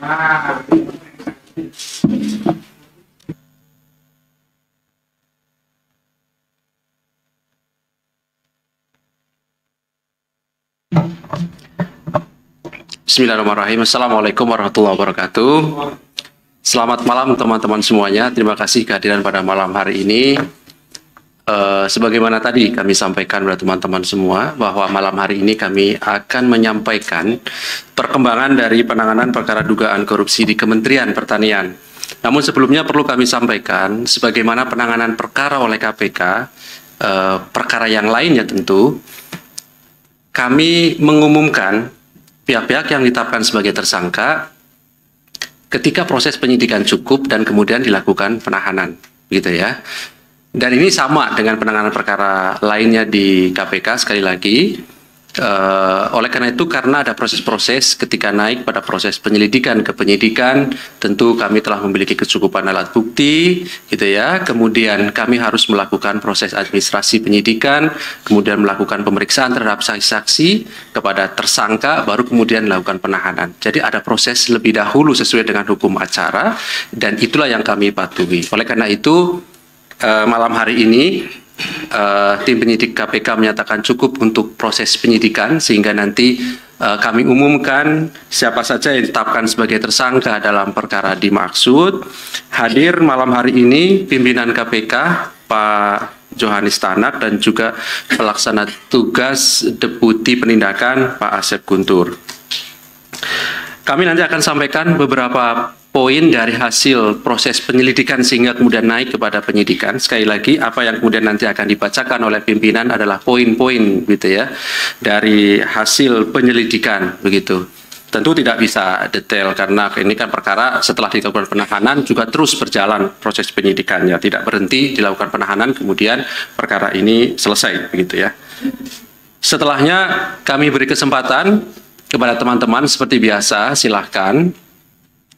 Bismillahirrahmanirrahim. Assalamualaikum warahmatullahi wabarakatuh. Selamat malam teman-teman semuanya. Terima kasih kehadiran pada malam hari ini. Sebagaimana tadi kami sampaikan kepada teman-teman semua bahwa malam hari ini kami akan menyampaikan perkembangan dari penanganan perkara dugaan korupsi di Kementerian Pertanian. Namun sebelumnya perlu kami sampaikan sebagaimana penanganan perkara oleh KPK, perkara yang lainnya tentu, kami mengumumkan pihak-pihak yang ditetapkan sebagai tersangka ketika proses penyidikan cukup dan kemudian dilakukan penahanan, gitu ya. Dan ini sama dengan penanganan perkara lainnya di KPK, sekali lagi. Oleh karena itu, karena ada proses-proses ketika naik pada proses penyelidikan ke penyidikan, tentu kami telah memiliki kecukupan alat bukti, gitu ya. Kemudian kami harus melakukan proses administrasi penyidikan, kemudian melakukan pemeriksaan terhadap saksi-saksi kepada tersangka, baru kemudian melakukan penahanan. Jadi ada proses lebih dahulu sesuai dengan hukum acara, dan itulah yang kami patuhi. Oleh karena itu, malam hari ini tim penyidik KPK menyatakan cukup untuk proses penyidikan, sehingga nanti kami umumkan siapa saja yang ditetapkan sebagai tersangka dalam perkara dimaksud. Hadir malam hari ini pimpinan KPK Pak Johanis Tanak dan juga pelaksana tugas Deputi Penindakan Pak Asep Guntur. Kami nanti akan sampaikan beberapa poin dari hasil proses penyelidikan sehingga kemudian naik kepada penyidikan. Sekali lagi, apa yang kemudian nanti akan dibacakan oleh pimpinan adalah poin-poin, gitu ya, dari hasil penyelidikan, begitu. Tentu tidak bisa detail karena ini kan perkara setelah dilakukan penahanan juga terus berjalan proses penyidikannya, tidak berhenti dilakukan penahanan kemudian perkara ini selesai, begitu ya. Setelahnya kami beri kesempatan kepada teman-teman seperti biasa, silahkan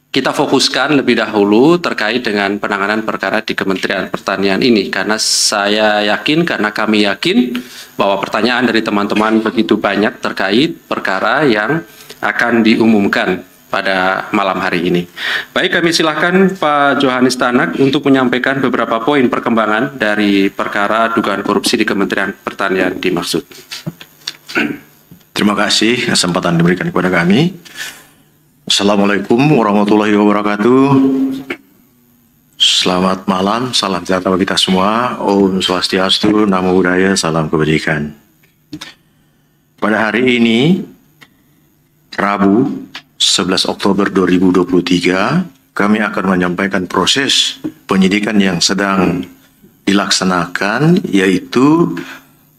kita fokuskan lebih dahulu terkait dengan penanganan perkara di Kementerian Pertanian ini, karena saya yakin, karena kami yakin bahwa pertanyaan dari teman-teman begitu banyak terkait perkara yang akan diumumkan pada malam hari ini. Baik, kami silakan Pak Johanis Tanak untuk menyampaikan beberapa poin perkembangan dari perkara dugaan korupsi di Kementerian Pertanian dimaksud. Terima kasih kesempatan diberikan kepada kami. Assalamualaikum warahmatullahi wabarakatuh. Selamat malam, salam sejahtera bagi kita semua. Om Swastiastu, Namo Buddhaya, salam kebajikan. Pada hari ini, Rabu 11 Oktober 2023, kami akan menyampaikan proses penyidikan yang sedang dilaksanakan, yaitu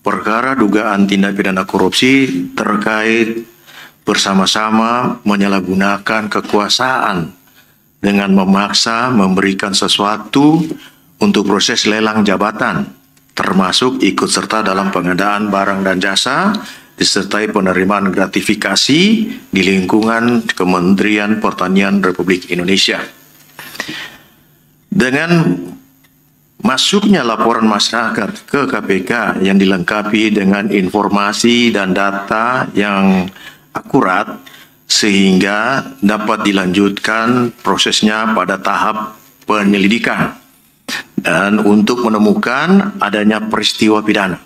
perkara dugaan tindak pidana korupsi terkait bersama-sama menyalahgunakan kekuasaan dengan memaksa memberikan sesuatu untuk proses lelang jabatan, termasuk ikut serta dalam pengadaan barang dan jasa, disertai penerimaan gratifikasi di lingkungan Kementerian Pertanian Republik Indonesia. Dengan masuknya laporan masyarakat ke KPK yang dilengkapi dengan informasi dan data yang akurat, sehingga dapat dilanjutkan prosesnya pada tahap penyelidikan dan untuk menemukan adanya peristiwa pidana.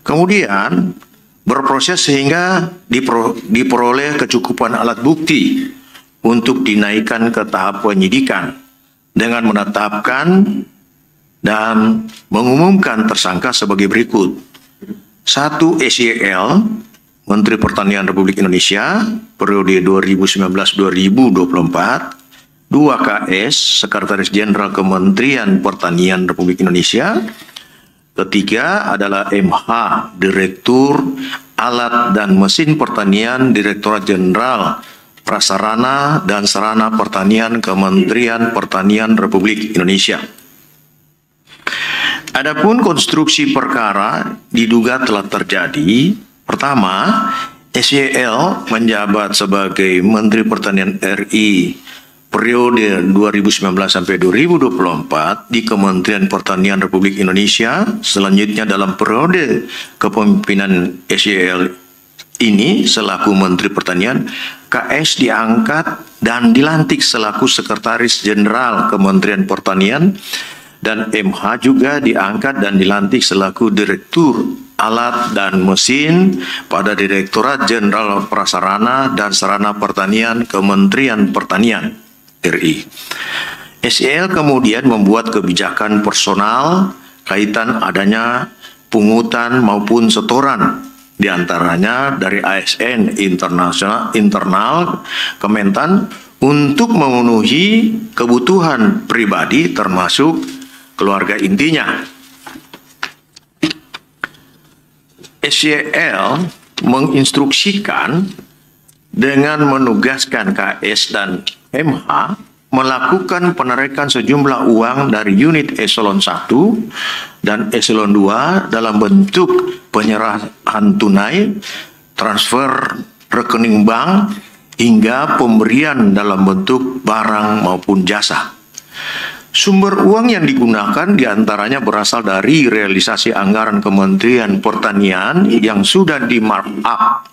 Kemudian berproses sehingga diperoleh kecukupan alat bukti untuk dinaikkan ke tahap penyidikan dengan menetapkan dan mengumumkan tersangka sebagai berikut. 1. SYL, Menteri Pertanian Republik Indonesia, periode 2019-2024. 2. KS, Sekretaris Jenderal Kementerian Pertanian Republik Indonesia. Ketiga adalah MH, Direktur Alat dan Mesin Pertanian, Direktorat Jenderal Prasarana dan Sarana Pertanian, Kementerian Pertanian Republik Indonesia. Adapun konstruksi perkara diduga telah terjadi. Pertama, SYL menjabat sebagai Menteri Pertanian RI periode 2019 sampai 2024 di Kementerian Pertanian Republik Indonesia. Selanjutnya dalam periode kepemimpinan SYL ini selaku Menteri Pertanian, KS diangkat dan dilantik selaku Sekretaris Jenderal Kementerian Pertanian, dan MH juga diangkat dan dilantik selaku Direktur Alat dan Mesin pada Direktorat Jenderal Prasarana dan Sarana Pertanian Kementerian Pertanian RI. SEL kemudian membuat kebijakan personal kaitan adanya pungutan maupun setoran, diantaranya dari ASN internal Kementan untuk memenuhi kebutuhan pribadi termasuk keluarga intinya. SEL menginstruksikan dengan menugaskan KS dan MH melakukan penarikan sejumlah uang dari unit eselon 1 dan eselon 2 dalam bentuk penyerahan tunai, transfer rekening bank, hingga pemberian dalam bentuk barang maupun jasa. Sumber uang yang digunakan diantaranya berasal dari realisasi anggaran Kementerian Pertanian yang sudah di markup,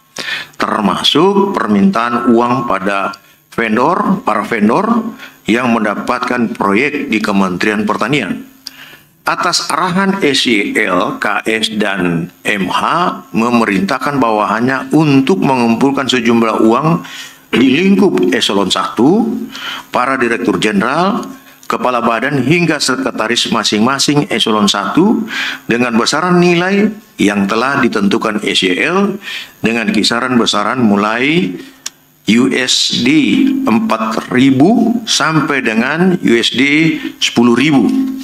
termasuk permintaan uang pada para vendor yang mendapatkan proyek di Kementerian Pertanian. Atas arahan SEL, KS, dan MH memerintahkan bawahannya untuk mengumpulkan sejumlah uang di lingkup eselon 1, para direktur jenderal, kepala badan hingga sekretaris masing-masing eselon 1 dengan besaran nilai yang telah ditentukan SEL dengan kisaran besaran mulai USD 4.000 sampai dengan USD 10.000.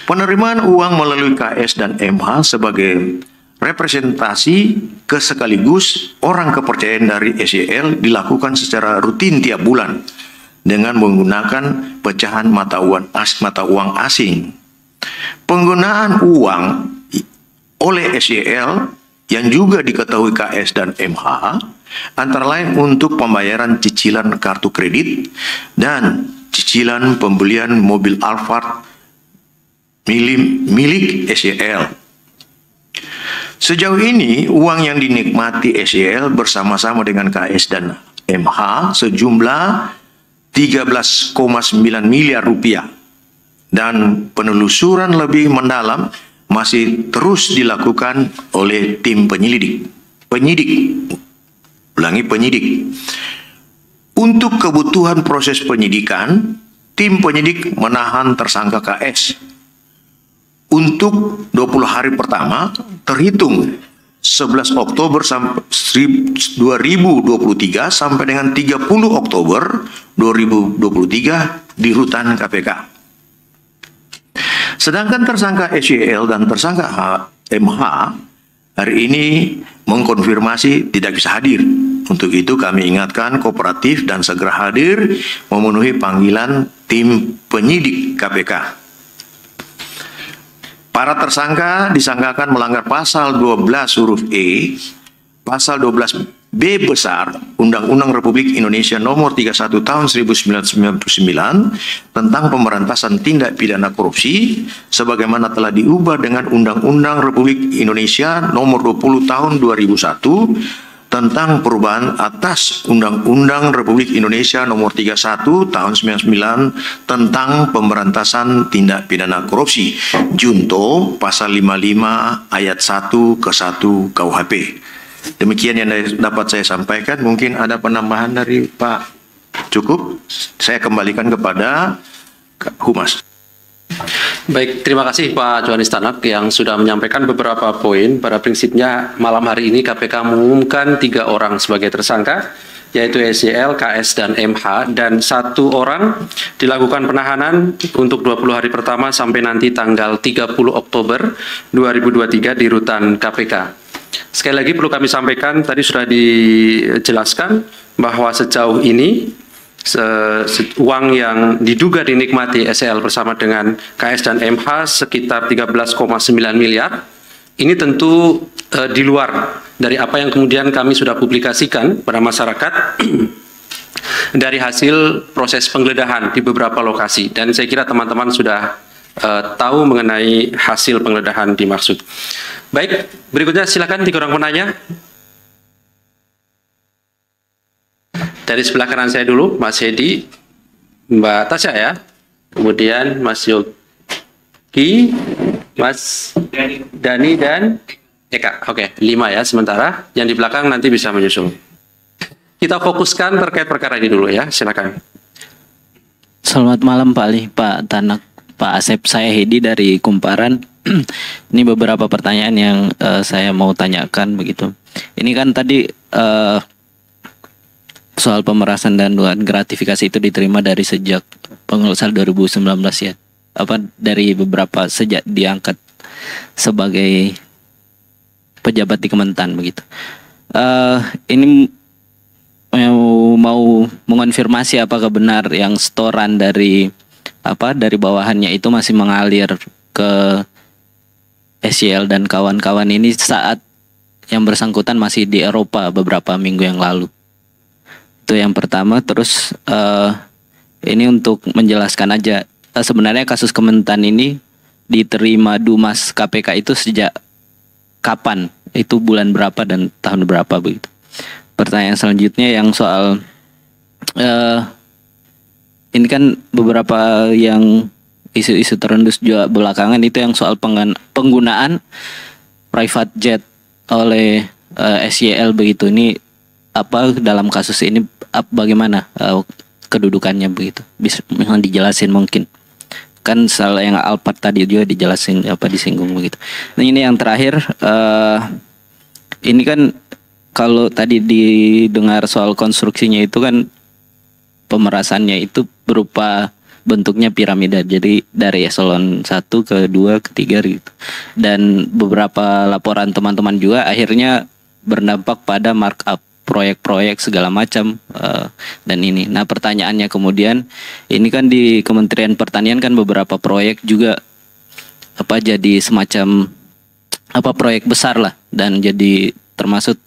Penerimaan uang melalui KS dan MH sebagai representasi sekaligus orang kepercayaan dari SEL dilakukan secara rutin tiap bulan dengan menggunakan pecahan mata uang asing. Penggunaan uang oleh SEL yang juga diketahui KS dan MH antara lain untuk pembayaran cicilan kartu kredit dan cicilan pembelian mobil Alphard milik SEL. Sejauh ini uang yang dinikmati SEL bersama-sama dengan KS dan MH sejumlah 13,9 miliar rupiah, dan penelusuran lebih mendalam masih terus dilakukan oleh tim penyidik. Untuk kebutuhan proses penyidikan, tim penyidik menahan tersangka KS untuk 20 hari pertama terhitung 11 Oktober 2023 sampai dengan 30 Oktober 2023 di rutan KPK. Sedangkan tersangka SEL dan tersangka MH hari ini mengkonfirmasi tidak bisa hadir. Untuk itu kami ingatkan kooperatif dan segera hadir memenuhi panggilan tim penyidik KPK. Para tersangka disangkakan melanggar pasal 12 huruf E, pasal 12 B besar Undang-Undang Republik Indonesia Nomor 31 Tahun 1999 tentang pemberantasan tindak pidana korupsi sebagaimana telah diubah dengan Undang-Undang Republik Indonesia Nomor 20 Tahun 2001 tentang perubahan atas Undang-Undang Republik Indonesia Nomor 31 Tahun 99 tentang pemberantasan tindak pidana korupsi Junto pasal 55 ayat 1 ke 1 KUHP. Demikian yang dapat saya sampaikan. Mungkin ada penambahan dari Pak. Cukup? Saya kembalikan kepada Humas. Baik, terima kasih Pak Johanis Tanak yang sudah menyampaikan beberapa poin. Pada prinsipnya malam hari ini KPK mengumumkan 3 orang sebagai tersangka, yaitu SEL, KS, dan MH, dan 1 orang dilakukan penahanan untuk 20 hari pertama sampai nanti tanggal 30 Oktober 2023 di rutan KPK. Sekali lagi perlu kami sampaikan, tadi sudah dijelaskan bahwa sejauh ini uang yang diduga dinikmati SEL bersama dengan KS dan MH sekitar 13,9 miliar. Ini tentu di luar dari apa yang kemudian kami sudah publikasikan pada masyarakat dari hasil proses penggeledahan di beberapa lokasi. Dan saya kira teman-teman sudah tahu mengenai hasil penggeledahan dimaksud. Baik, berikutnya silakan tiga orang penanya. Dari sebelah kanan saya dulu, Mas Hedi, Mbak Tasya ya, kemudian Mas Yogi, Mas Dani dan Eka. Oke, 5 ya sementara. Yang di belakang nanti bisa menyusul. Kita fokuskan terkait perkara ini dulu ya, silakan. Selamat malam Pak Ali, Pak Tanak, Pak Asep. Saya Hedi dari Kumparan. Ini beberapa pertanyaan yang saya mau tanyakan begitu. Ini kan tadi soal pemerasan dan gratifikasi itu diterima dari sejak pengeluaran 2019 ya. Apa dari beberapa sejak diangkat sebagai pejabat di Kementan begitu. Ini mau mengonfirmasi apakah benar yang setoran dari dari bawahannya itu masih mengalir ke SYL dan kawan-kawan ini saat yang bersangkutan masih di Eropa beberapa minggu yang lalu. Itu yang pertama. Terus ini untuk menjelaskan aja, sebenarnya kasus Kementan ini diterima Dumas KPK itu sejak kapan? Itu bulan berapa dan tahun berapa begitu? Pertanyaan selanjutnya yang soal ini kan beberapa yang isu-isu terendus juga belakangan itu yang soal penggunaan private jet oleh SYL begitu. Ini apa dalam kasus ini bagaimana kedudukannya begitu? Bisa dijelasin mungkin. Kan soal yang Alphard tadi juga dijelasin disinggung begitu. Nah ini yang terakhir, ini kan kalau tadi didengar soal konstruksinya itu kan pemerasannya itu berupa bentuknya piramida. Jadi dari eselon 1 ke 2 ke 3 gitu. Dan beberapa laporan teman-teman juga akhirnya berdampak pada markup proyek-proyek segala macam dan ini. Nah, pertanyaannya kemudian ini kan di Kementerian Pertanian kan beberapa proyek juga jadi semacam proyek besar lah dan jadi termasuk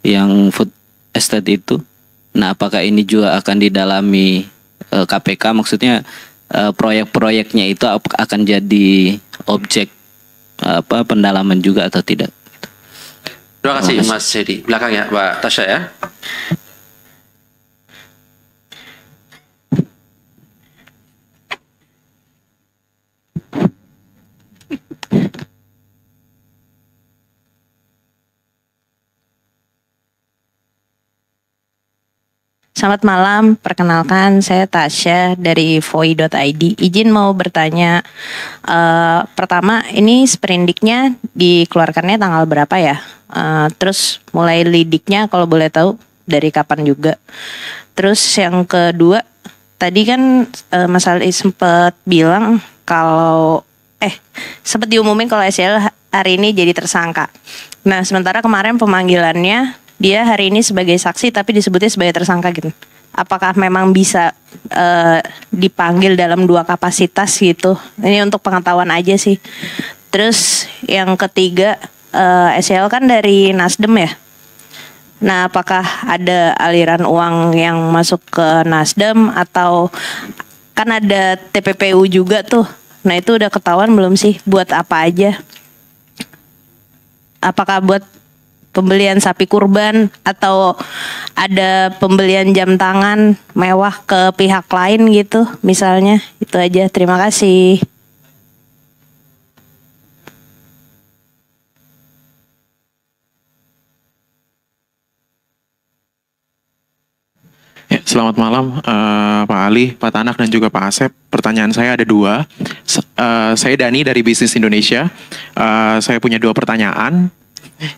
yang food estate itu. Nah, apakah ini juga akan didalami KPK? Maksudnya proyek-proyeknya itu akan jadi objek pendalaman juga atau tidak? Terima kasih Mas Hedi. Belakang ya Mbak Tasya ya. Selamat malam, perkenalkan saya Tasya dari voi.id. Izin mau bertanya, pertama ini sprindiknya dikeluarkannya tanggal berapa ya? Terus mulai lidiknya kalau boleh tahu dari kapan juga. Terus yang kedua, tadi kan Mas Ali sempat bilang kalau sempat diumumin kalau SYL hari ini jadi tersangka. Nah sementara kemarin pemanggilannya dia hari ini sebagai saksi tapi disebutnya sebagai tersangka gitu. Apakah memang bisa dipanggil dalam dua kapasitas gitu? Ini untuk pengetahuan aja sih. Terus yang ketiga, SYL kan dari Nasdem ya. Nah, apakah ada aliran uang yang masuk ke Nasdem atau kan ada TPPU juga tuh. Nah, itu udah ketahuan belum sih buat apa aja? Apakah buat pembelian sapi kurban atau ada pembelian jam tangan mewah ke pihak lain gitu misalnya? Itu aja, terima kasih. Ya, selamat malam Pak Ali, Pak Tanak dan juga Pak Asep. Pertanyaan saya ada dua. Saya Dani dari Bisnis Indonesia. Saya punya dua pertanyaan.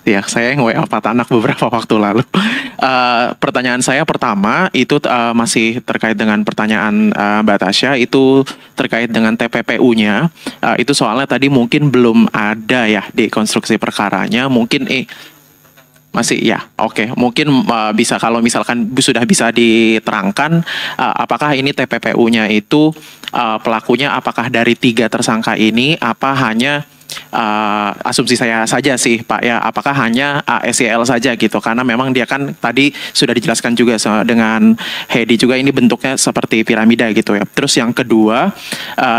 Ya, saya yang WA Pak Tanak beberapa waktu lalu. Pertanyaan saya pertama itu masih terkait dengan pertanyaan Mbak Tasya, itu terkait dengan TPPU-nya. Itu soalnya tadi mungkin belum ada ya di konstruksi perkaranya. Mungkin masih ya, oke. Mungkin bisa kalau misalkan sudah bisa diterangkan apakah ini TPPU-nya itu pelakunya apakah dari 3 tersangka ini apa hanya asumsi saya saja sih Pak ya, apakah hanya SEL saja gitu, karena memang dia kan tadi sudah dijelaskan juga dengan Hedi juga ini bentuknya seperti piramida gitu ya. Terus yang kedua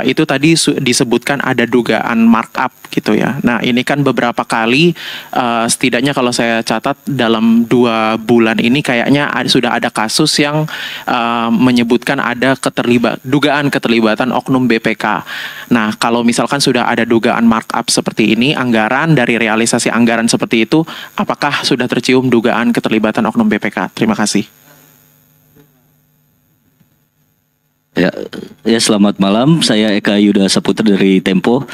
itu tadi disebutkan ada dugaan markup gitu ya. Nah ini kan beberapa kali setidaknya kalau saya catat dalam 2 bulan ini kayaknya sudah ada kasus yang menyebutkan ada dugaan keterlibatan oknum BPK. Nah, kalau misalkan sudah ada dugaan markup seperti ini, anggaran dari realisasi anggaran seperti itu, apakah sudah tercium dugaan keterlibatan oknum BPK? Terima kasih. Ya, selamat malam. Saya Eka Yuda Saputra dari Tempo.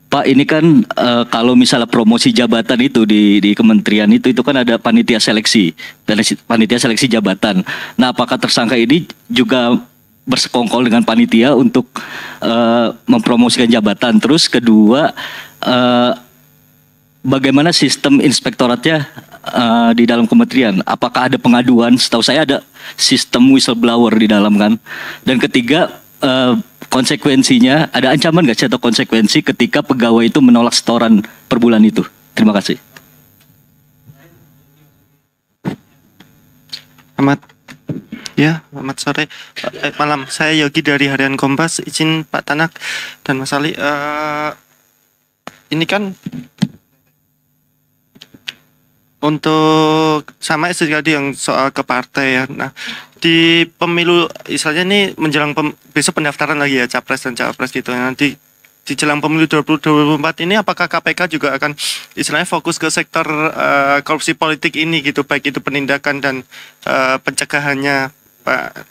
Pak, ini kan kalau misalnya promosi jabatan itu di kementerian itu kan ada panitia seleksi dan panitia seleksi jabatan. Nah, apakah tersangka ini juga bersekongkol dengan panitia untuk mempromosikan jabatan? Terus kedua, bagaimana sistem inspektoratnya di dalam kementerian? Apakah ada pengaduan? Setahu saya ada sistem whistleblower di dalam kan. Dan ketiga, konsekuensinya, ada ancaman nggak sih atau konsekuensi ketika pegawai itu menolak setoran per bulan itu? Terima kasih. Selamat sore, malam. Saya Yogi dari Harian Kompas. Izin Pak Tanak dan Mas Ali. Ini kan untuk sama tadi yang soal ke partai ya. Nah, di pemilu istilahnya ini menjelang besok pendaftaran lagi ya, capres dan cawapres gitu. Nanti di jelang pemilu 2024 ini apakah KPK juga akan istilahnya fokus ke sektor korupsi politik ini gitu, baik itu penindakan dan pencegahannya, Pak.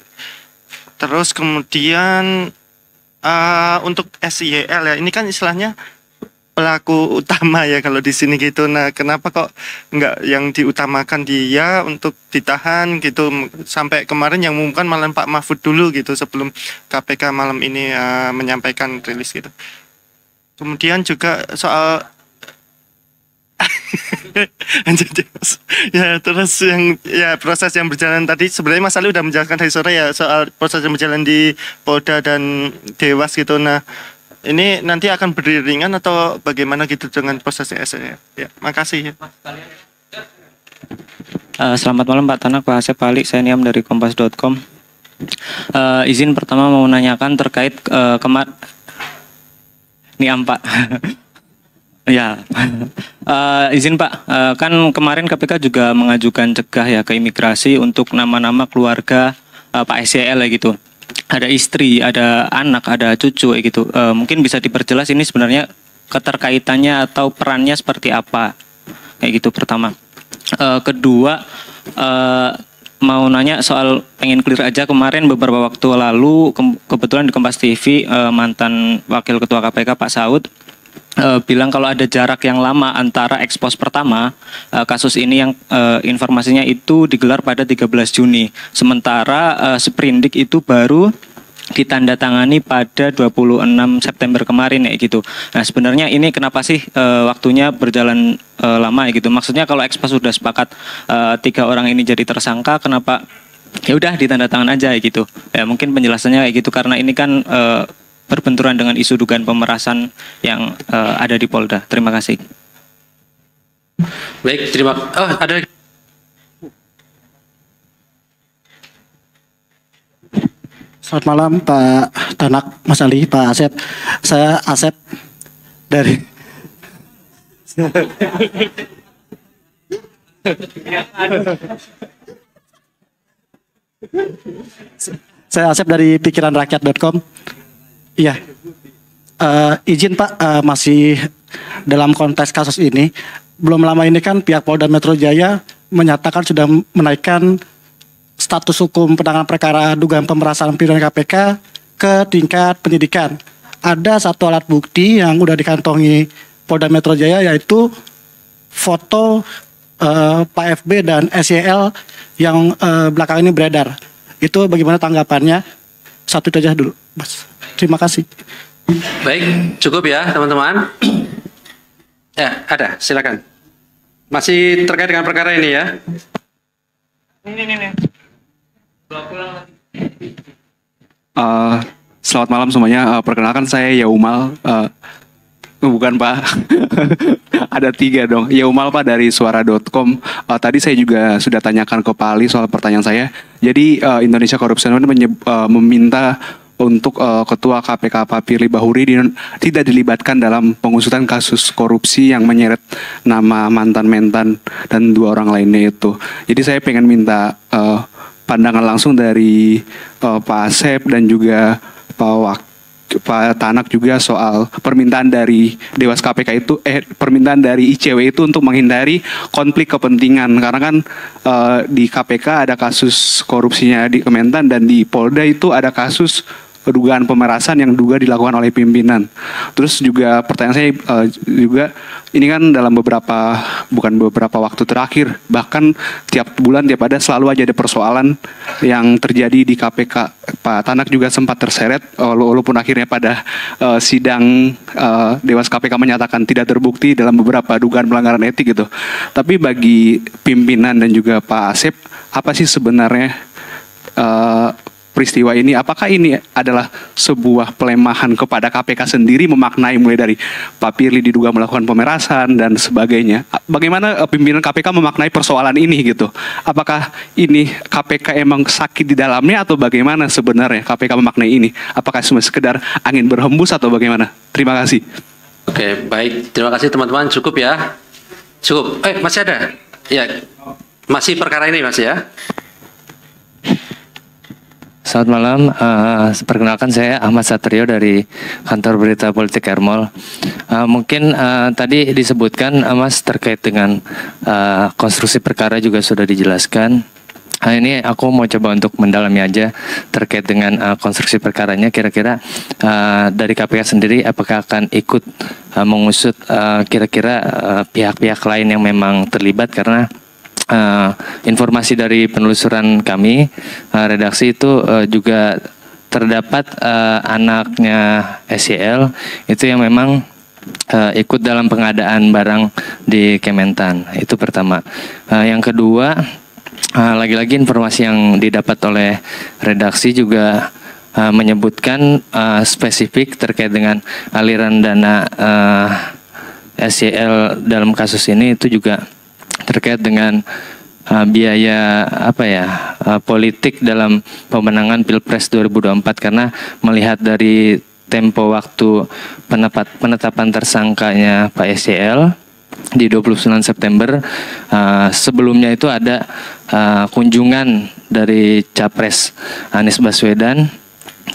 Terus kemudian untuk SYL ya, ini kan istilahnya pelaku utama ya kalau di sini gitu. Nah, kenapa kok nggak yang diutamakan dia untuk ditahan gitu, sampai kemarin yang mengumumkan malam Pak Mahfud dulu gitu sebelum KPK malam ini menyampaikan rilis gitu. Kemudian juga soal ya, terus yang ya proses yang berjalan tadi sebenarnya Mas Ali udah menjelaskan dari sore ya soal proses yang berjalan di Polda dan Dewas gitu. Nah, ini nanti akan beriringan atau bagaimana gitu dengan prosesnya SE? Ya, makasih. Selamat malam Pak Tanak, Pak Asep, Pak Ali, saya Niam dari kompas.com. Izin pertama mau menanyakan terkait Niam Pak. Ya, izin Pak, kan kemarin KPK juga mengajukan cegah ya ke imigrasi untuk nama-nama keluarga Pak SYL ya gitu. Ada istri, ada anak, ada cucu gitu. Mungkin bisa diperjelas ini sebenarnya keterkaitannya atau perannya seperti apa, kayak gitu pertama. Kedua, mau nanya soal, pengen clear aja, kemarin beberapa waktu lalu kebetulan di Kompas TV mantan Wakil Ketua KPK Pak Saud bilang kalau ada jarak yang lama antara ekspos pertama kasus ini yang informasinya itu digelar pada 13 Juni. Sementara sprindik itu baru ditandatangani pada 26 September kemarin ya gitu. Nah, sebenarnya ini kenapa sih waktunya berjalan lama ya gitu. Maksudnya kalau ekspos sudah sepakat 3 orang ini jadi tersangka, kenapa ya udah ditandatangan aja ya gitu. Ya mungkin penjelasannya kayak gitu karena ini kan berbenturan dengan isu dugaan pemerasan yang ada di Polda. Terima kasih. Baik, ada. Selamat malam Pak Tanak, Mas Ali, Pak Asep. Saya Asep dari saya Asep dari pikiranrakyat.com. Iya, izin Pak, masih dalam konteks kasus ini. Belum lama ini kan pihak Polda Metro Jaya menyatakan sudah menaikkan status hukum penanganan perkara dugaan pemerasan pimpinan KPK ke tingkat penyidikan. Ada satu alat bukti yang sudah dikantongi Polda Metro Jaya, yaitu foto Pak FB dan SYL yang belakang ini beredar. Itu bagaimana tanggapannya? Satu itu aja dulu, Mas. Terima kasih. Baik, cukup ya teman-teman. Ya, ada, silakan. Masih terkait dengan perkara ini ya. Ini. Selamat malam semuanya. Perkenalkan saya Yaumal Bukan Pak, ada 3 dong. Ya Umal Pak dari suara.com. Tadi saya juga sudah tanyakan ke Pak Ali soal pertanyaan saya. Jadi Indonesia Corruption Watch meminta untuk Ketua KPK Pak Firly Bahuri tidak dilibatkan dalam pengusutan kasus korupsi yang menyeret nama mantan-mantan dan 2 orang lainnya itu. Jadi saya pengen minta pandangan langsung dari Pak Asep dan juga Pak Tanak juga soal permintaan dari Dewas KPK itu permintaan dari ICW itu untuk menghindari konflik kepentingan, karena kan di KPK ada kasus korupsinya di Kementan dan di Polda itu ada kasus dugaan pemerasan yang dilakukan oleh pimpinan. Terus juga pertanyaan saya juga ini kan dalam bukan beberapa waktu terakhir, bahkan tiap bulan tiap selalu aja ada persoalan yang terjadi di KPK. Pak Tanak juga sempat terseret walaupun akhirnya pada sidang Dewas KPK menyatakan tidak terbukti dalam beberapa dugaan pelanggaran etik gitu. Tapi bagi pimpinan dan juga Pak Asep, apa sih sebenarnya peristiwa ini? Apakah ini adalah sebuah pelemahan kepada KPK sendiri, memaknai mulai dari Pak Firly diduga melakukan pemerasan dan sebagainya? Bagaimana pimpinan KPK memaknai persoalan ini gitu? Apakah ini KPK emang sakit di dalamnya atau bagaimana sebenarnya KPK memaknai ini? Apakah cuma sekedar angin berhembus atau bagaimana? Terima kasih. Oke, baik. Terima kasih teman-teman. Cukup ya? Cukup. Masih ada? Ya, masih perkara ini Mas ya? Selamat malam, perkenalkan saya Ahmad Satrio dari kantor berita politik Ermol. Mungkin tadi disebutkan Mas terkait dengan konstruksi perkara juga sudah dijelaskan. Ini aku mau coba untuk mendalami aja terkait dengan konstruksi perkaranya. Kira-kira dari KPK sendiri apakah akan ikut mengusut kira-kira pihak-pihak lain yang memang terlibat, karena informasi dari penelusuran kami redaksi itu juga terdapat anaknya SYL itu yang memang ikut dalam pengadaan barang di Kementan. Itu pertama. Yang kedua, lagi-lagi informasi yang didapat oleh redaksi juga menyebutkan spesifik terkait dengan aliran dana SYL dalam kasus ini itu juga terkait dengan biaya politik dalam pemenangan Pilpres 2024, karena melihat dari tempo waktu penetapan tersangkanya Pak SYL di 29 September, sebelumnya itu ada kunjungan dari Capres Anies Baswedan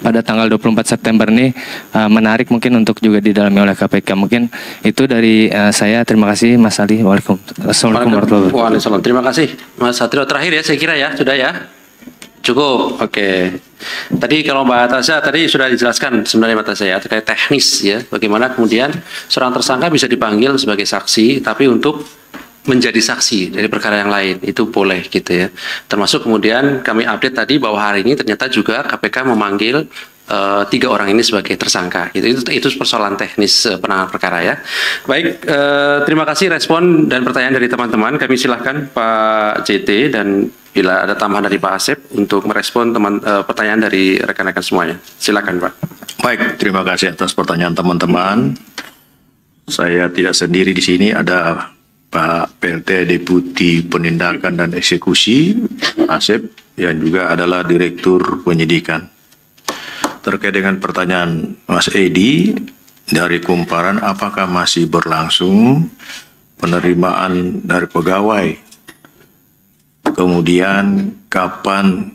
pada tanggal 24 September ini, menarik mungkin untuk juga didalami oleh KPK. Mungkin itu dari saya. Terima kasih Mas Ali. Assalamualaikum warahmatullahi wabarakatuh. Waalaikumsalam. Terima kasih Mas Satrio. Terakhir ya saya kira ya, sudah ya? Cukup. Oke. Tadi kalau Mbak Tasya tadi sudah dijelaskan sebenarnya Mbak Tasya ya, terkait teknis ya, bagaimana kemudian seorang tersangka bisa dipanggil sebagai saksi, tapi untuk menjadi saksi dari perkara yang lain itu boleh gitu ya. Termasuk kemudian kami update tadi bahwa hari ini ternyata juga KPK memanggil 3 orang ini sebagai tersangka. Itu persoalan teknis penanganan perkara ya. Baik, terima kasih respon dan pertanyaan dari teman-teman. Kami silahkan Pak JT dan bila ada tambahan dari Pak Asep untuk merespon pertanyaan dari rekan-rekan semuanya. Silakan Pak. Baik, terima kasih atas pertanyaan teman-teman. Saya tidak sendiri di sini, ada Pak PLT Deputi Penindakan dan Eksekusi, Asep, yang juga adalah Direktur Penyidikan. Terkait dengan pertanyaan Mas Edi dari Kumparan, apakah masih berlangsung penerimaan dari pegawai? Kemudian kapan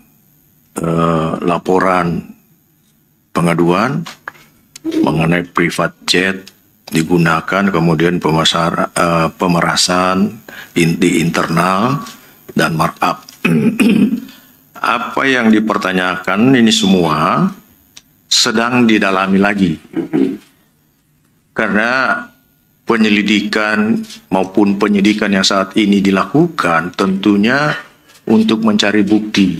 laporan pengaduan mengenai private jet digunakan, kemudian pemerasan di internal dan markup. Apa yang dipertanyakan ini semua sedang didalami lagi, karena penyelidikan maupun penyidikan yang saat ini dilakukan tentunya untuk mencari bukti,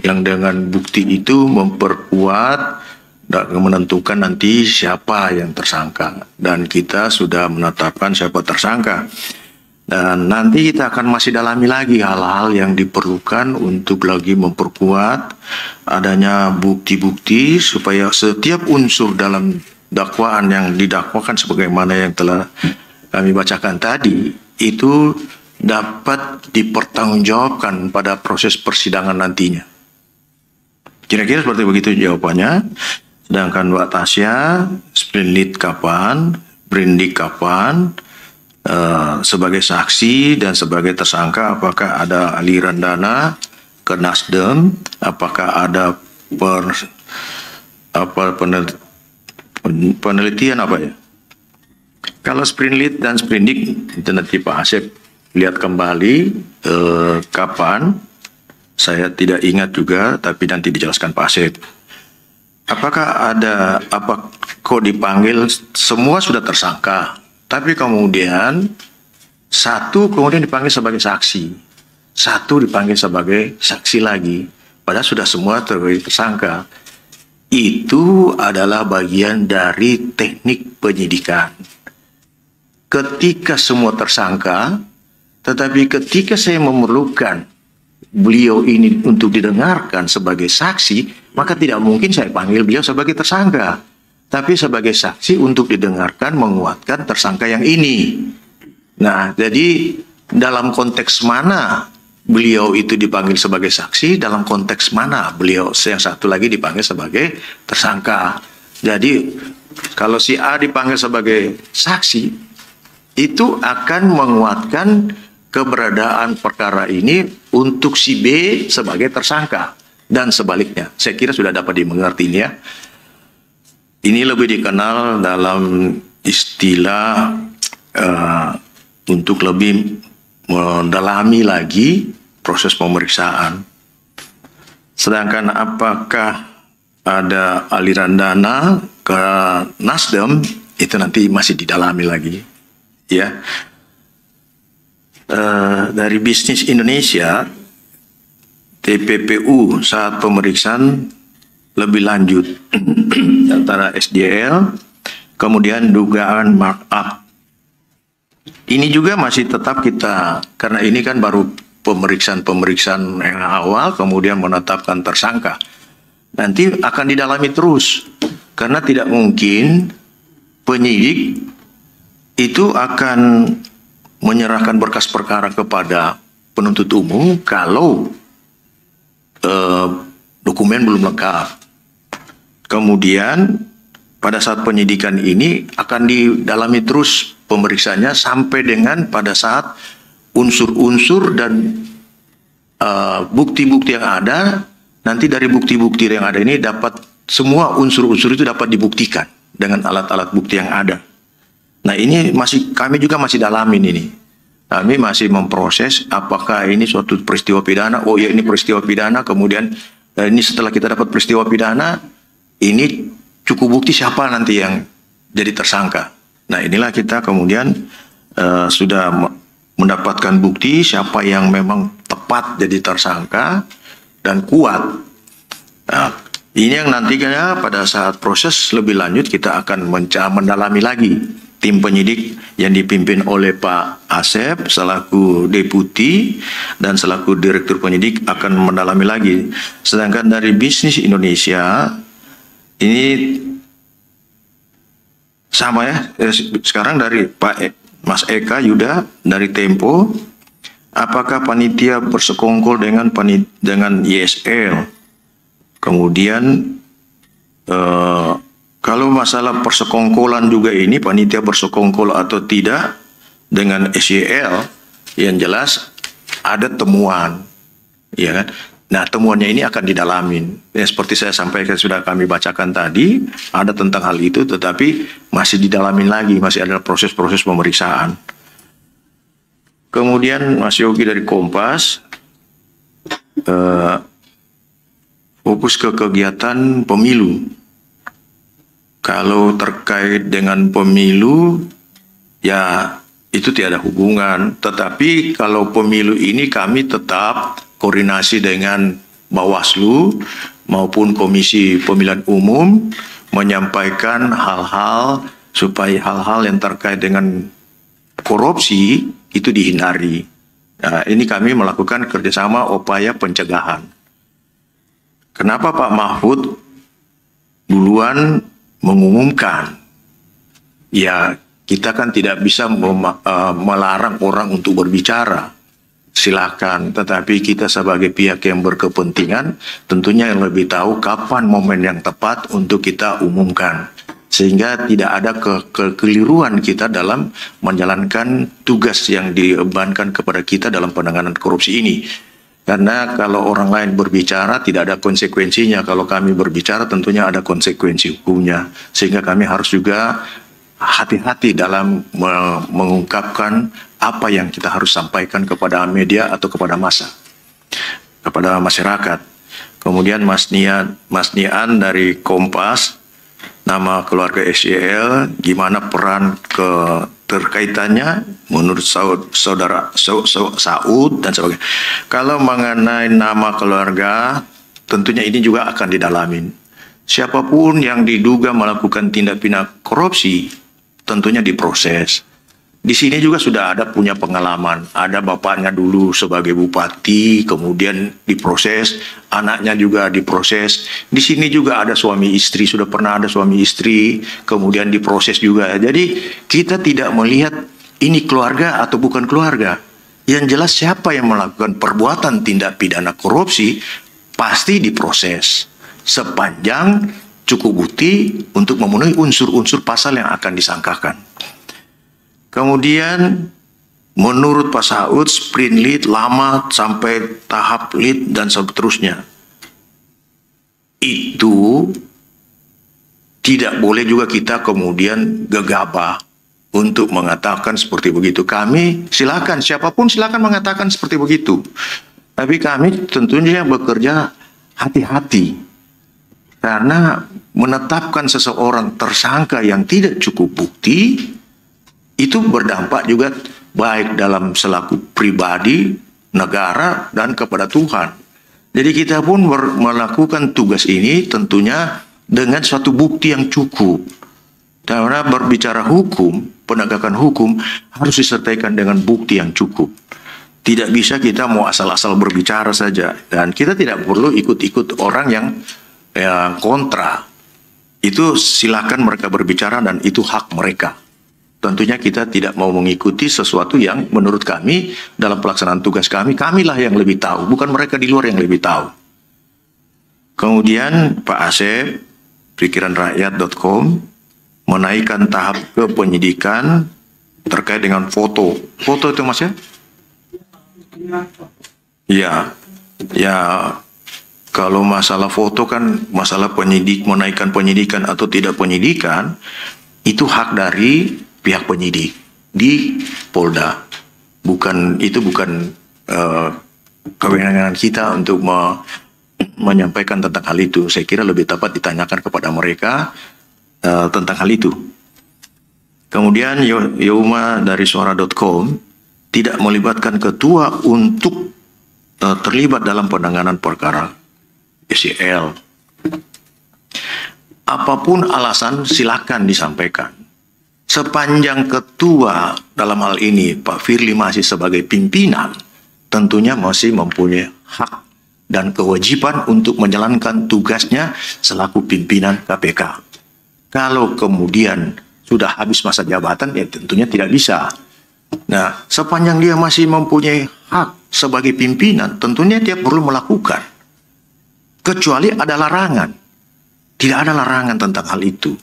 yang dengan bukti itu memperkuat dan menentukan nanti siapa yang tersangka, dan kita sudah menetapkan siapa tersangka, dan nanti kita akan masih dalami lagi hal-hal yang diperlukan untuk lagi memperkuat adanya bukti-bukti supaya setiap unsur dalam dakwaan yang didakwakan sebagaimana yang telah kami bacakan tadi itu dapat dipertanggungjawabkan pada proses persidangan nantinya. Kira-kira seperti begitu jawabannya. Sedangkan Mbak Tasya, sprint lead kapan, brindik kapan, sebagai saksi dan sebagai tersangka, apakah ada aliran dana ke Nasdem, apakah ada penelitian apa ya? Kalau sprint lead dan sprindik itu nanti Pak Asep lihat kembali kapan. Saya tidak ingat juga, tapi nanti dijelaskan Pak Asep. Apakah ada kok dipanggil semua sudah tersangka, tapi kemudian satu kemudian dipanggil sebagai saksi, satu dipanggil sebagai saksi lagi, padahal sudah semua tersangka. Itu adalah bagian dari teknik penyidikan. Ketika semua tersangka, tetapi ketika saya memerlukan beliau ini untuk didengarkan sebagai saksi, maka tidak mungkin saya panggil beliau sebagai tersangka, tapi sebagai saksi untuk didengarkan menguatkan tersangka yang ini. Nah, jadi dalam konteks mana beliau itu dipanggil sebagai saksi, dalam konteks mana beliau yang satu lagi dipanggil sebagai tersangka. Jadi kalau si A dipanggil sebagai saksi, itu akan menguatkan keberadaan perkara ini untuk si B sebagai tersangka dan sebaliknya. Saya kira sudah dapat dimengerti ini ya. Ini lebih dikenal dalam istilah untuk lebih mendalami lagi proses pemeriksaan. Sedangkan apakah ada aliran dana ke Nasdem, itu nanti masih didalami lagi ya. Dari Bisnis Indonesia, TPPU saat pemeriksaan lebih lanjut antara SDL, kemudian dugaan markup. Ini juga masih tetap kita, karena ini kan baru pemeriksaan yang awal, kemudian menetapkan tersangka. Nanti akan didalami terus, karena tidak mungkin penyidik itu akan menyerahkan berkas perkara kepada penuntut umum kalau dokumen belum lengkap. Kemudian pada saat penyidikan ini akan didalami terus pemeriksaannya sampai dengan pada saat unsur-unsur dan bukti-bukti yang ada, nanti dari bukti-bukti yang ada ini dapat semua unsur-unsur itu dapat dibuktikan dengan alat-alat bukti yang ada. Nah ini kami juga masih dalamin ini. Kami masih memproses apakah ini suatu peristiwa pidana. Oh ya ini peristiwa pidana. Kemudian ini setelah kita dapat peristiwa pidana, ini cukup bukti siapa nanti yang jadi tersangka. Nah inilah kita kemudian sudah mendapatkan bukti siapa yang memang tepat jadi tersangka dan kuat. Nah, ini yang nantinya pada saat proses lebih lanjut kita akan mendalami lagi. Tim penyidik yang dipimpin oleh Pak Asep selaku deputi dan selaku direktur penyidik akan mendalami lagi. Sedangkan dari Bisnis Indonesia ini sama ya. Sekarang dari Mas Eka Yuda dari Tempo, apakah panitia bersekongkol dengan ISL? Kemudian kalau masalah persekongkolan juga ini panitia bersekongkol atau tidak dengan SYL, yang jelas ada temuan, ya kan? Nah temuannya ini akan didalamin. Ya, seperti saya sampaikan sudah kami bacakan tadi, ada tentang hal itu, tetapi masih didalamin lagi, masih ada proses-proses pemeriksaan. Kemudian Mas Yogi dari Kompas, fokus ke kegiatan pemilu. Kalau terkait dengan pemilu, ya itu tiada hubungan. Tetapi kalau pemilu ini kami tetap koordinasi dengan Bawaslu maupun Komisi Pemilihan Umum menyampaikan hal-hal supaya hal-hal yang terkait dengan korupsi itu dihindari. Nah, ini kami melakukan kerjasama upaya pencegahan. Kenapa Pak Mahfud duluan mengumumkan. Ya, kita kan tidak bisa melarang orang untuk berbicara. Silakan, tetapi kita sebagai pihak yang berkepentingan tentunya yang lebih tahu kapan momen yang tepat untuk kita umumkan. Sehingga tidak ada kekeliruan kita dalam menjalankan tugas yang dibebankan kepada kita dalam penanganan korupsi ini. Karena kalau orang lain berbicara tidak ada konsekuensinya, kalau kami berbicara tentunya ada konsekuensi hukumnya. Sehingga kami harus juga hati-hati dalam mengungkapkan apa yang kita harus sampaikan kepada media atau kepada massa, kepada masyarakat. Kemudian Mas Nian dari Kompas, nama keluarga SYL, gimana peran terkaitannya menurut saudara Saud dan sebagainya. Kalau mengenai nama keluarga, tentunya ini juga akan didalamin. Siapapun yang diduga melakukan tindak pidana korupsi, tentunya diproses. Di sini juga sudah ada punya pengalaman. Ada bapaknya dulu sebagai bupati, kemudian diproses, anaknya juga diproses. Di sini juga ada suami istri, sudah pernah ada suami istri, kemudian diproses juga. Jadi kita tidak melihat ini keluarga atau bukan keluarga. Yang jelas siapa yang melakukan perbuatan tindak pidana korupsi pasti diproses. Sepanjang cukup bukti untuk memenuhi unsur-unsur pasal yang akan disangkakan. Kemudian menurut Pak Saud, sprint lead lama sampai tahap lead dan seterusnya. Itu tidak boleh juga kita kemudian gegabah untuk mengatakan seperti begitu. Kami silakan, siapapun silakan mengatakan seperti begitu. Tapi kami tentunya bekerja hati-hati. Karena menetapkan seseorang tersangka yang tidak cukup bukti, itu berdampak juga baik dalam selaku pribadi, negara, dan kepada Tuhan. Jadi kita pun melakukan tugas ini tentunya dengan suatu bukti yang cukup. Karena berbicara hukum, penegakan hukum harus disertaikan dengan bukti yang cukup. Tidak bisa kita mau asal-asal berbicara saja. Dan kita tidak perlu ikut-ikut orang yang kontra. Itu silakan mereka berbicara dan itu hak mereka. Tentunya kita tidak mau mengikuti sesuatu yang menurut kami dalam pelaksanaan tugas kamilah yang lebih tahu, bukan mereka di luar yang lebih tahu. Kemudian Pak Asep, pikiranrakyat.com, menaikkan tahap ke penyidikan terkait dengan foto. Foto itu Mas ya? Iya. Ya, kalau masalah foto kan masalah menaikkan penyidikan atau tidak penyidikan, itu hak dari pihak penyidik di Polda. Itu bukan kewenangan kita untuk menyampaikan tentang hal itu. Saya kira lebih tepat ditanyakan kepada mereka tentang hal itu. Kemudian Yoma dari suara.com tidak melibatkan ketua untuk terlibat dalam penanganan perkara SYL. Apapun alasan silakan disampaikan. Sepanjang ketua dalam hal ini Pak Firly masih sebagai pimpinan, tentunya masih mempunyai hak dan kewajiban untuk menjalankan tugasnya selaku pimpinan KPK. Kalau kemudian sudah habis masa jabatan, ya tentunya tidak bisa. Nah, sepanjang dia masih mempunyai hak sebagai pimpinan, tentunya dia perlu melakukan. Kecuali ada larangan. Tidak ada larangan tentang hal itu.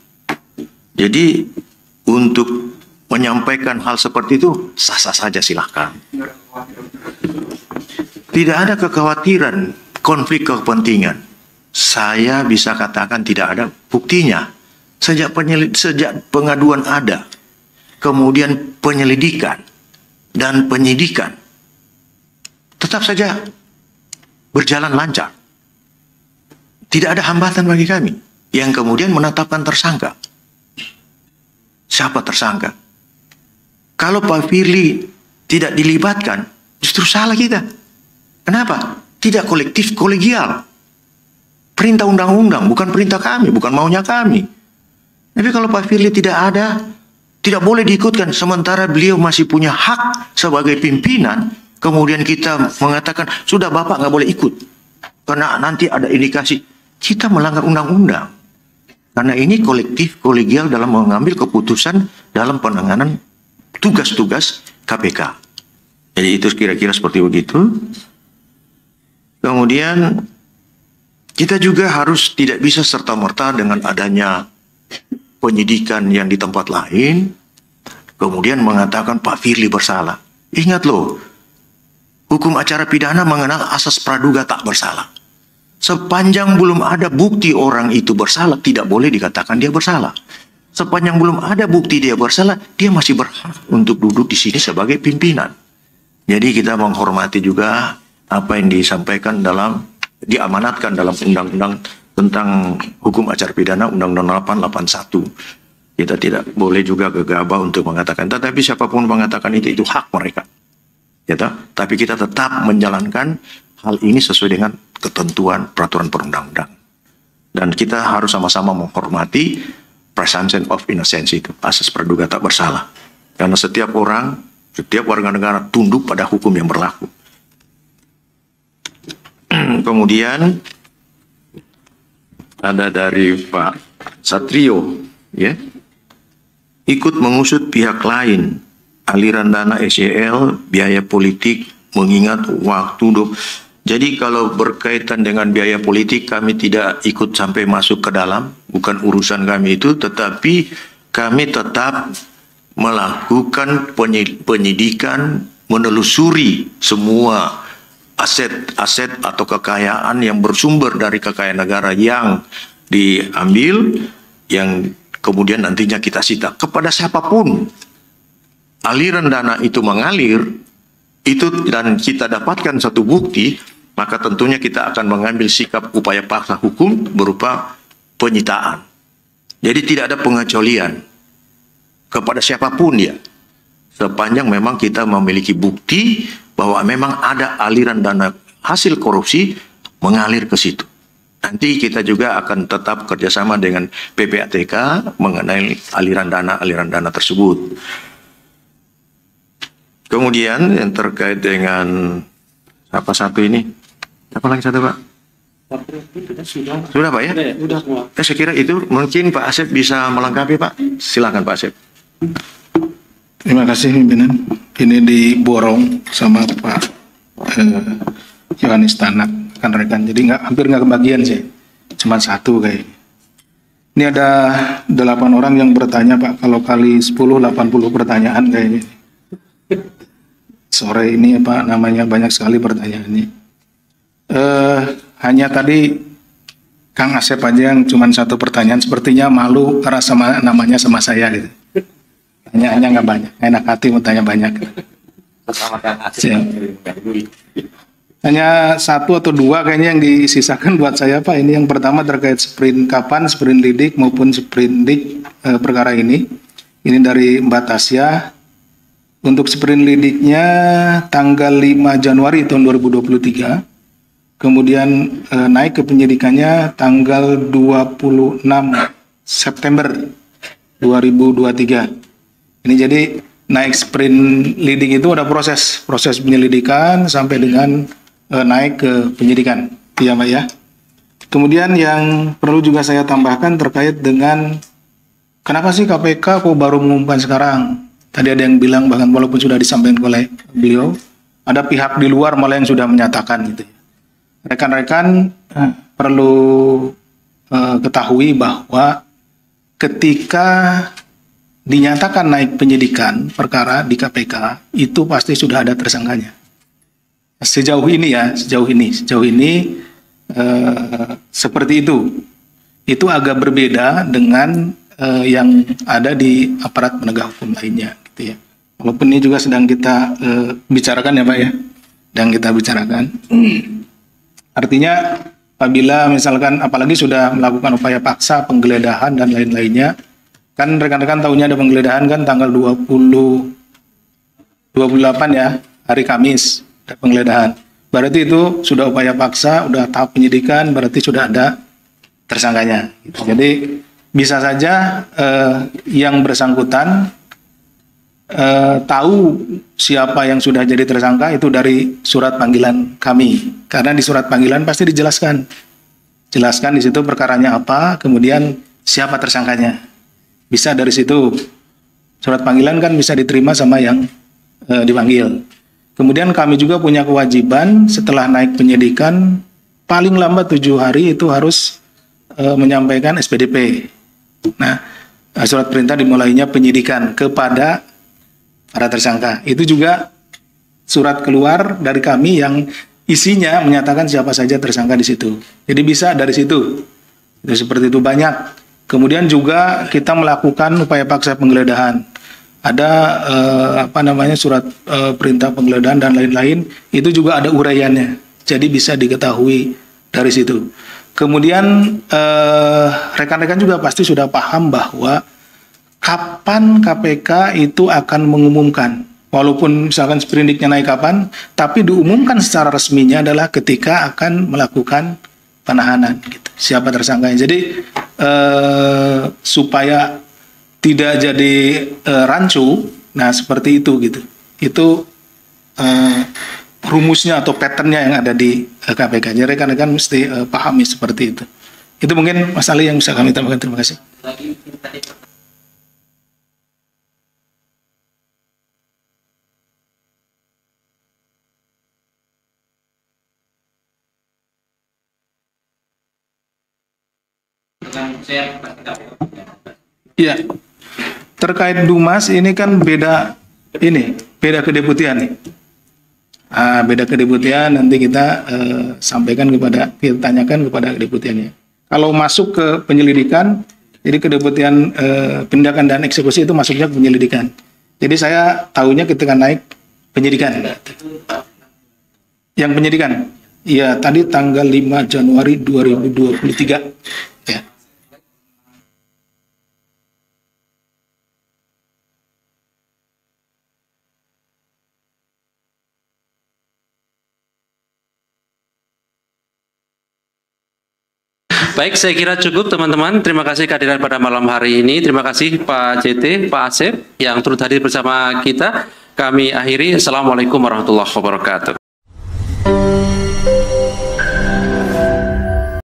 Jadi, untuk menyampaikan hal seperti itu, sah-sah saja silahkan. Tidak ada kekhawatiran konflik kepentingan. Saya bisa katakan tidak ada buktinya. Sejak pengaduan ada, kemudian penyelidikan dan penyidikan, tetap saja berjalan lancar. Tidak ada hambatan bagi kami yang kemudian menetapkan tersangka. Siapa tersangka? Kalau Pak Firly tidak dilibatkan, justru salah kita. Kenapa? Tidak kolektif, kolegial. Perintah undang-undang, bukan perintah kami, bukan maunya kami. Tapi kalau Pak Firly tidak ada, tidak boleh diikutkan. Sementara beliau masih punya hak sebagai pimpinan, kemudian kita mengatakan, sudah Bapak nggak boleh ikut. Karena nanti ada indikasi, kita melanggar undang-undang. Karena ini kolektif, kolegial dalam mengambil keputusan dalam penanganan tugas-tugas KPK. Jadi itu kira-kira seperti begitu. Kemudian kita juga harus tidak bisa serta-merta dengan adanya penyidikan yang di tempat lain, kemudian mengatakan Pak Firly bersalah. Ingat loh, hukum acara pidana mengenal asas praduga tak bersalah. Sepanjang belum ada bukti orang itu bersalah, tidak boleh dikatakan dia bersalah. Sepanjang belum ada bukti dia bersalah, dia masih berhak untuk duduk di sini sebagai pimpinan. Jadi kita menghormati juga apa yang disampaikan diamanatkan dalam undang-undang tentang hukum acara pidana, Undang-Undang 881. Kita tidak boleh juga gegabah untuk mengatakan, tetapi siapapun mengatakan itu hak mereka. Ya, tapi kita tetap menjalankan hal ini sesuai dengan ketentuan peraturan perundang-undang. Dan kita harus sama-sama menghormati presumption of innocence itu, asas praduga tak bersalah. Karena setiap warga negara tunduk pada hukum yang berlaku. Kemudian ada dari Pak Satrio, ya, ikut mengusut pihak lain aliran dana SYL, biaya politik, mengingat waktu. Jadi kalau berkaitan dengan biaya politik, kami tidak ikut sampai masuk ke dalam, bukan urusan kami itu, tetapi kami tetap melakukan penyidikan, menelusuri semua aset-aset atau kekayaan yang bersumber dari kekayaan negara yang diambil, yang kemudian nantinya kita sita. Kepada siapapun aliran dana itu mengalir, itu dan kita dapatkan satu bukti, maka tentunya kita akan mengambil sikap upaya paksa hukum berupa penyitaan. Jadi tidak ada pengecualian kepada siapapun ya, sepanjang memang kita memiliki bukti bahwa memang ada aliran dana hasil korupsi mengalir ke situ. Nanti kita juga akan tetap kerjasama dengan PPATK mengenai aliran dana tersebut. Kemudian yang terkait dengan apa satu ini? Apa lagi satu, Pak? Sudah Pak ya? Sudah semua. Saya kira itu mungkin Pak Asep bisa melengkapi, Pak. Silakan Pak Asep. Terima kasih pimpinan. Ini diborong sama Pak Yohanes Tanak, rekan-rekan. Jadi hampir nggak kebagian sih. Cuma satu kayaknya. Ini ada 8 orang yang bertanya, Pak. Kalau kali 10, 80 pertanyaan kayaknya. Sore ini Pak, namanya banyak sekali pertanyaannya. Hanya tadi Kang Asep aja yang cuma satu pertanyaan, sepertinya malu karena sama namanya sama saya gitu. Hanya nggak banyak, enak hati mau tanya banyak. Hanya satu atau dua kayaknya yang disisakan buat saya Pak. Ini yang pertama terkait sprint, kapan sprint lidik maupun sprint dik perkara ini. Ini dari Mbak Tasya. Untuk sprint lidiknya tanggal 5 Januari tahun 2023. Kemudian naik ke penyidikannya tanggal 26 September 2023. Ini jadi naik sprint lidik itu ada proses penyelidikan sampai dengan naik ke penyidikan, ya Pak ya. Kemudian yang perlu juga saya tambahkan terkait dengan kenapa sih KPK kok baru mengumumkan sekarang? Tadi ada yang bilang bahkan walaupun sudah disampaikan oleh beliau, ada pihak di luar malah yang sudah menyatakan gitu. Rekan-rekan perlu ketahui bahwa ketika dinyatakan naik penyidikan perkara di KPK itu pasti sudah ada tersangkanya. Sejauh ini seperti itu. Itu agak berbeda dengan yang ada di aparat penegak hukum lainnya, gitu ya. Walaupun ini juga sedang kita bicarakan ya Pak ya, sedang kita bicarakan. Artinya apabila misalkan apalagi sudah melakukan upaya paksa, penggeledahan dan lain-lainnya, kan rekan-rekan tahunya ada penggeledahan kan tanggal 28 ya, hari Kamis ada penggeledahan. Berarti itu sudah upaya paksa, sudah tahap penyidikan, berarti sudah ada tersangkanya. Gitu. Jadi bisa saja yang bersangkutan tahu siapa yang sudah jadi tersangka itu dari surat panggilan kami. Karena di surat panggilan pasti dijelaskan. Jelaskan di situ perkaranya apa, kemudian siapa tersangkanya. Bisa dari situ. Surat panggilan kan bisa diterima sama yang dipanggil. Kemudian kami juga punya kewajiban setelah naik penyidikan paling lambat 7 hari itu harus menyampaikan SPDP. Nah, surat perintah dimulainya penyidikan kepada para tersangka. Itu juga surat keluar dari kami yang isinya menyatakan siapa saja tersangka di situ. Jadi bisa dari situ. Itu seperti itu banyak. Kemudian juga kita melakukan upaya paksa penggeledahan. Ada surat perintah penggeledahan dan lain-lain. Itu juga ada uraiannya. Jadi bisa diketahui dari situ. Kemudian rekan-rekan juga pasti sudah paham bahwa kapan KPK itu akan mengumumkan. Walaupun misalkan sprindiknya naik kapan, tapi diumumkan secara resminya adalah ketika akan melakukan penahanan. Gitu. Siapa tersangkanya. Jadi supaya tidak jadi rancu, nah seperti itu gitu. Itu rumusnya atau patternnya yang ada di KPK. Jadi rekan-rekan mesti pahami seperti itu. Itu mungkin Mas Ali yang bisa kami tambahkan. Terima kasih. Ya, terkait Dumas ini kan beda kedeputian nih. Beda kedeputian nanti kita sampaikan kita tanyakan kepada kedeputiannya. Kalau masuk ke penyelidikan, jadi kedeputian penindakan dan eksekusi itu masuknya ke penyelidikan. Jadi saya tahunya ketika naik penyidikan. Yang penyidikan, ya tadi tanggal 5 Januari 2023. Ya. Baik, saya kira cukup teman-teman. Terima kasih kehadiran pada malam hari ini. Terima kasih Pak JT, Pak Asep yang turut hadir bersama kita. Kami akhiri. Assalamualaikum warahmatullahi wabarakatuh.